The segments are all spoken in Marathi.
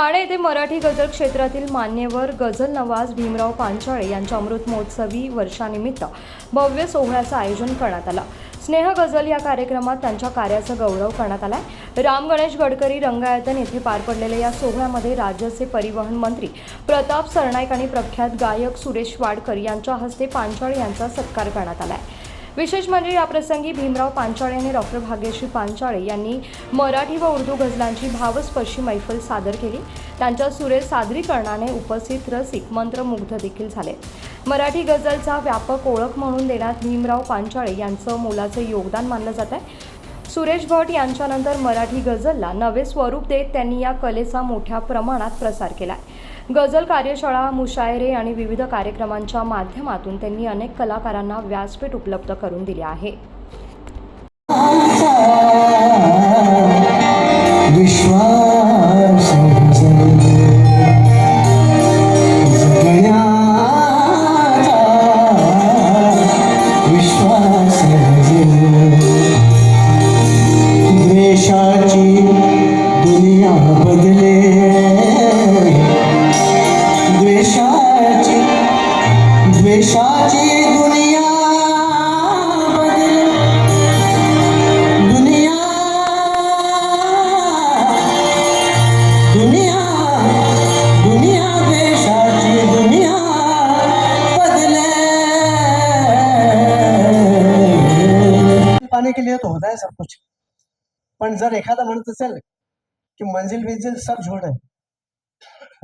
ठाणे येथे मराठी गझल क्षेत्रातील मान्यवर गझल नवाज भीमराव पांचाळे यांच्या अमृत महोत्सवी वर्षानिमित्त भव्य सोहळ्याचं आयोजन करण्यात आलं. स्नेह गझल या कार्यक्रमात त्यांच्या कार्याचा गौरव करण्यात आला. राम गणेश गडकरी रंगायतन येथे पार पडलेल्या या सोहळ्यामध्ये राज्याचे परिवहन मंत्री प्रताप सरनाईक आणि प्रख्यात गायक सुरेश वाडकर यांच्या हस्ते पांचाळे यांचा सत्कार करण्यात आला. विशेष म्हणजे या प्रसंगी भीमराव पांचाळे आणि डॉक्टर भाग्यश्री पांचाळे यांनी मराठी व उर्दू गझलांची भावस्पर्शी मैफल सादर केली. त्यांच्या सुरेख सादरीकरणाने उपस्थित रसिक मंत्रमुग्ध देखील झाले. मराठी गझलचा व्यापक ओळख म्हणून देण्यात भीमराव पांचाळे यांचं मोलाचे योगदान मानलं जात आहे. सुरेश भट यांच्यानंतर मराठी गझलला नवे स्वरूप देत त्यांनी या कलेचा मोठ्या प्रमाणात प्रसार केला. गझल कार्यशाळा, मुशायरे आणि विविध कार्यक्रमांच्या माध्यमातून त्यांनी अनेक कलाकारांना व्यासपीठ उपलब्ध करून दिले आहे. दुनिया बदले, द्वेषाची दुनिया बदले, दुनिया दुनिया दुनिया द्वेषाची दुनिया बदले. पाने के लिए तो होता है सब कुछ, पण जर एखादा म्हणत असेल की मंजिल बिंजिल सब झोड आहे,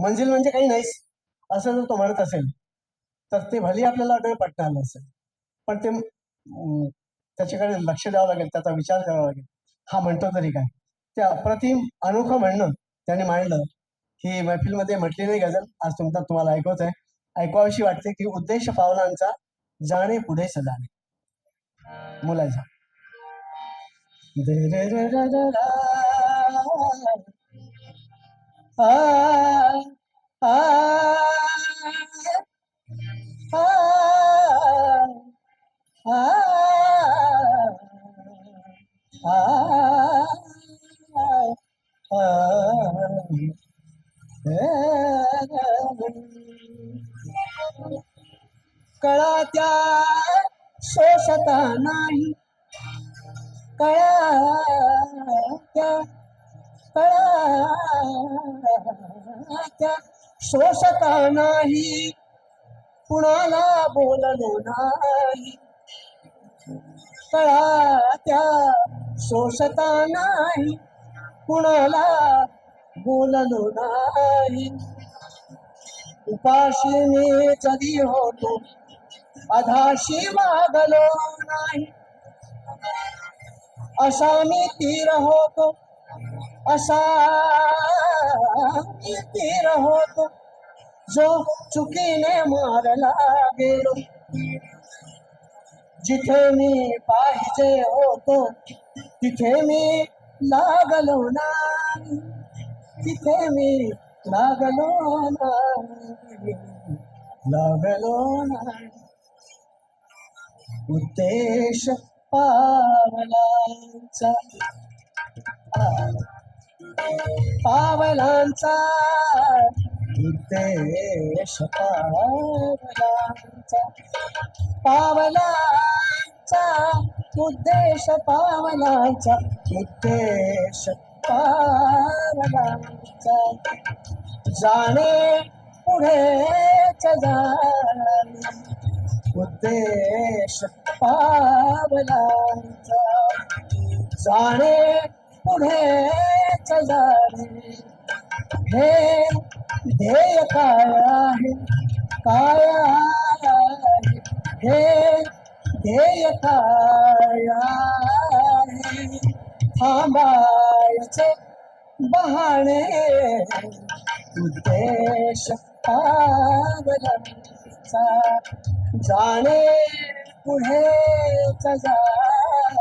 मंजिल म्हणजे काही नाहीच असं जर तो म्हणत असेल तर ते भली आपल्याला डोळे पटणं आलं असेल, पण ते त्याच्याकडे लक्ष द्यावं लागेल, त्याचा विचार करावा लागेल. हा म्हणतो तरी काय, ते अप्रतिम अनोखं म्हणणं त्याने मांडलं. ही मैफिलमध्ये म्हटली नाही गझल, आज तुम्हाला ऐकवत आहे. ऐकवावीशी वाटते की उद्देश पावलांचा जाणे पुढे सदाने मुलाचा. दे रे रे रे रे रा, आ आ आ कळा त्या शोषता नाही, कळा त्या शोषता नाही, कुणाला बोललो नाही. कळा त्या शोषता नाही, कुणाला बोललो नाही. उपाशी मी जरी होतो, अधाशी वागलो नाही. असा मी तीर होतो, असा मी तीर होतो, जो चुकीने मारला गेलो. जिथे मी पाहिजे होतो तिथे मी लागलो नाही, तिथे मी लागलो नाही, लागलो नाही. उद्देश पावलांचा, पावलांचा उद्देश पावलांचा, पावलांचा उद्देश, पावलांचा उद्देश, पावलांचा जाणे पुढेच जाणे, उद्देश पावलांचा जाणे पुढेच जाणे. हे ध्येय काय आहे, काय आहे, हे ध्येय काय आहे. थांबायचे बहाणे, उद्देश पावलांचा जाणे पुढेच जाणे.